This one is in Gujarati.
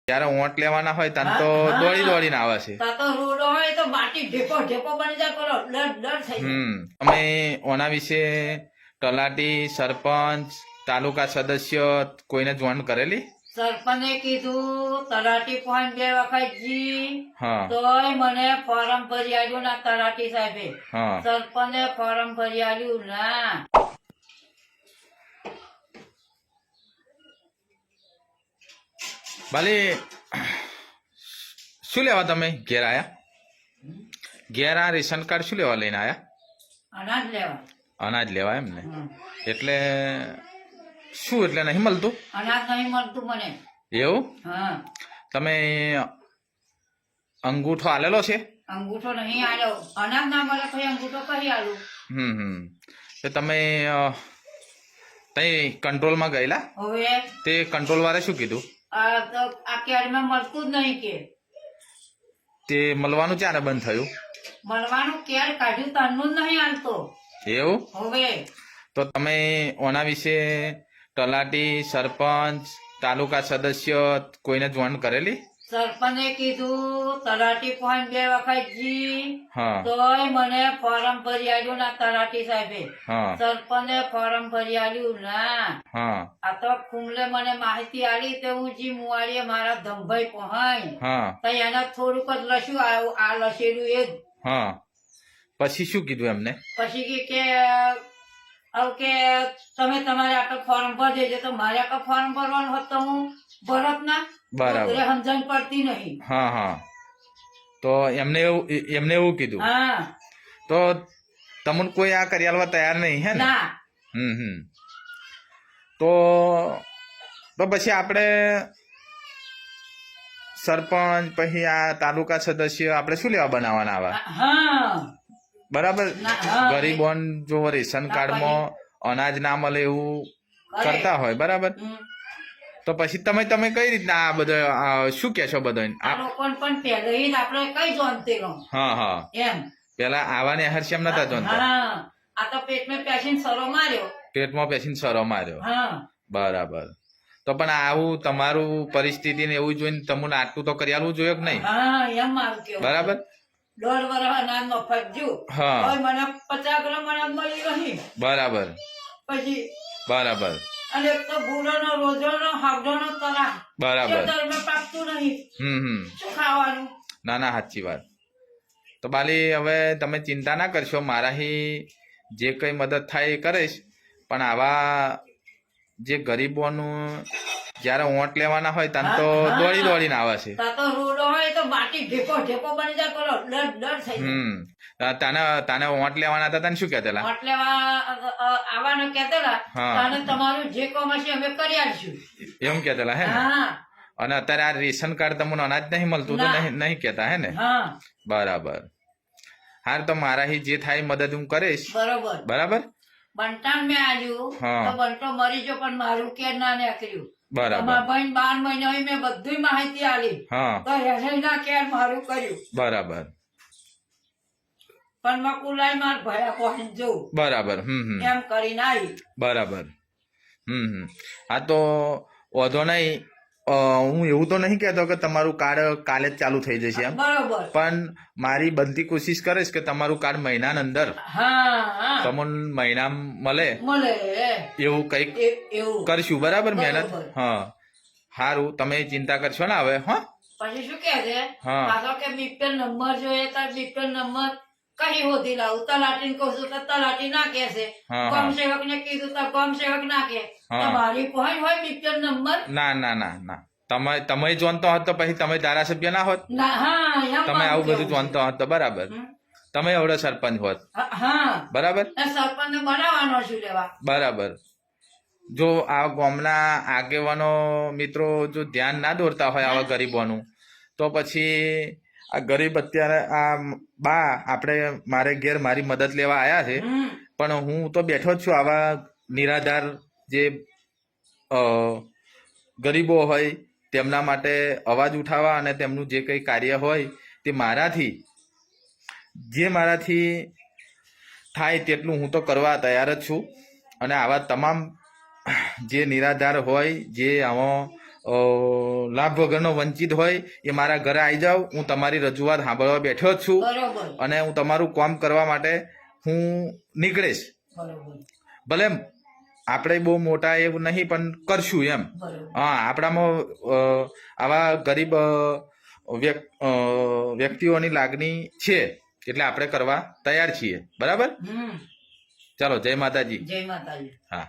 જયારે ઓંટ લેવાના હોય તાન તો દોડી દોડીને આવે છે. તો રોડો હોય તો માટી ઢેકો ઢેકો બની જાય, પેલો ડર થઈ જાય. અમે ઓના વિશે તલાટી, સરપંચ, તાલુકા સદસ્ય કોઈને જોઈન કરેલી? સરપંચે કીધું, તલાટી પોઈન્ટ 2 વખત જી, હા તોય મને ફોર્મ ભરી આલ્યું ના તલાટી સાહેબે. હા સરપંચે ફોર્મ ભરી આલ્યું ના. ભલે શું લેવા તમે ઘેર આયા? ઘેર આ રેશન કાર્ડ શું લેવા લઈને આયા? અનાજ લેવા. અનાજ લેવા એમ ને? હમ. એટલે શું એટલે નહીં મળતું? અનાજ નહીં મળતું મને. એવું? હા, તમે અંગૂઠો આલેલો છે? અંગૂઠો નહીં આલ્યો. અનાજ ના મળે પછી અંગૂઠો કઈ આલું? તો તમે તઈ કંટ્રોલમાં ગયેલા? હવે તે કંટ્રોલ વાળે શું કીધું? આ તો આ કેળમાં મળતું જ નહીં કે. તે મળવાનું ક્યારે બંધ થયું? મળવાનું કેળ કાઢ્યું તારનું જ નહીં આલતો. એવું? હવે તો તમે ઓના વિશે તલાટી, સરપંચ, તાલુકા સદસ્ય કોઈને જોઈન કરેલી? સરપંચે કીધું, તલાટી પોઈન્ટ 2 વખત જી, હા તોય મને ફોર્મ ભરી આલ્યું ના તલાટી સાહેબે. હા સરપંચે ફોર્મ ભરી આલ્યું ના. હા આ તો કુંબલે મને માહિતી આલી તે હું જી મુવાડીએ મારા ધમભાઈ પહોંચ હા તો એને થોડુંક જ લસ્યું આવ્યું, આ લસેલું એ જ. હા પછી શું કીધું એમને? પછી કે હવે કે તમે તમારે આટલું ફોર્મ ભરી દેજો. તો મારે આટલું ફોર્મ ભરવાનું હોત તો હું ભરત ના. બરાબર. એટલે સમજણ પડતી નહીં. હા હા તો એમને એવું કીધું? હા તો તમને કોઈ આ કરી આલવા તૈયાર નહીં હે ને? ના. તો પછી આપણે સરપંચ પછી આ તાલુકા સદસ્ય આપણે શું લેવા બનાવવાના આવા? હા બરાબર. હા. ગરીબોન જો રેશન કાર્ડમાં અનાજ ના મળે એવું કરતા હોય બરાબર. હમ. તો પછી તમે કઈ રીતના આ બધો શું કહેશો બધો? આ લોકોને પણ પહેલેથી જ આપણે કઈ જોનતી રહો હા હા એમ. પેલા આવાને હર્ષમ નતા જોનતા? હા, આ તો પેટમાં પેશન્ટ સરો માર્યો. પેટમાં પેશીને સરો માર્યો. હા બરાબર. તો પણ આવું તમારું પરિસ્થિતિ ને એવું જોઈને તમને આટલું તો કરી આલવું જોઈએ કે નહીં? હા, એમ મારું કેવું. બરાબર. 1.5 વર્ષ અનાજ મફત જ્યું. હા. હવે મને 50 ગ્રામ અનાજ મળી નહીં. બરાબર પછી બરાબર અને એક તો ભૂરોનો, રોજોનો, હાવડોનો તરા. બરાબર. એ દરમાં પાકતું નહીં. શું ખાવાનું? ના ના સાચી વાત. તો બાલી હવે તમે ચિંતા ના કરશો, મારાથી જે કઈ મદદ થાય એ કરીશ. પણ આવા જે ગરીબોનું જયારે ઓંટ લેવાના હોય તાન તો દોડી દોડીને આવે છે. તા તો રોડો હોય તો માટી ઢેકો ઢેકો બની જાય, પેલો ડર થઈ જાય. તાને ઓંટ લેવાના હતા તને શું કહેતેલા? વોટ લેવા આવવાનું કહેતેલા. હા. અને તમારું જે કામ હશે અમે કરી આલશું. એમ કહેતેલા હે ને? હા અને અત્યારે આ રેશન કાર્ડ તમને અનાજ નહીં મળતું તો ના. નહીં કહેતા હે ને? હા બરાબર. હાર તો મારાથી જે થાય મદદ હું કરીશ. બરોબર. બરાબર. બંટાણ મેં આલ્યું હા. તો બંટો મરી ગયો, પણ મારું કેર ના નીકળ્યું. બરાબર. અમારા ભાઈ 12 મહિના હોય મેં બધી માહિતી આલી. હા તો એને ના કેર મારું કર્યું. બરાબર પણ મકુલાઈ માર ભયા પહોંચી જવું બરાબર. એમ કરીને આવી. બરાબર. આ તો વાંધો નહીં. હું એવું તો નહીં કહેતો કે તમારું કાર્ડ કાલે જ ચાલુ થઈ જશે એમ. બરોબર. પણ મારી બનતી કોશિશ કરીશ કે તમારું કાર્ડ મહિનાની અંદર હા હા તમને મહિના મળે મળે એવું કંઈક એવું કરશું. બરાબર. મહેનત. બરાબર. હા સારું. તમે ચિંતા કરશો ને હવે? હા પછી શું કે છે? હા. પાછો કે બીપીએલ નંબર જોઈએ તો બીપીએલ નંબર કઈ હોતી લાવું? તલાટી કહું છું તો તલાટી ના કે છે. હા, ગમ હા. સેવક ને કીધું તો ગમ સેવક ના કે. હા. તમારી point હોય બીપીએલ નંબર? ના ના ના ના તમે જોનતો હોત તો પછી તમે ધારાસભ્ય ના હોત. ના. હા એમ તમે મારું આવું બધું કહેવું જોનતો હોત તો બરાબર. છે. તમે એવડો સરપંચ હોત. હા બરાબર. સરપંચ ને બનાવવાનો શું લેવા? બરાબર. જો આ ગામના આગેવાનો મિત્રો જો ધ્યાન ના દોરતા હોય આવા ગરીબોનું, તો પછી આ ગરીબ અત્યારે આ બા આપણે મારે ઘેર મારી મદદ લેવા આવ્યા છે. હમ. પણ હું તો બેઠો જ છું. આવા નિરાધાર જે ગરીબો હોય તેમના માટે અવાજ ઉઠાવવા અને તેમનું જે કંઈ કાર્ય હોય તે મારાથી થાય તેટલું હું તો કરવા તૈયાર જ છું. અને આવા તમામ જે નિરાધાર હોય, જે આવો લાભ વગરનો વંચિત હોય એ મારા ઘરે આવી જાઓ. હું તમારી રજૂઆત સાંભળવા બેઠો જ છું બરોબર અને હું તમારું કામ કરવા માટે હું નીકળીશ. બરોબર ભલે આપણે બહુ મોટા એવું નહીં પણ કરશું એમ. બરોબર હા, આપણામાં આવા ગરીબ વ્યક્તિઓની લાગણી છે એટલે આપણે કરવા તૈયાર છીએ. બરાબર? હમ ચાલો, જય માતાજી. જય માતાજી. હા.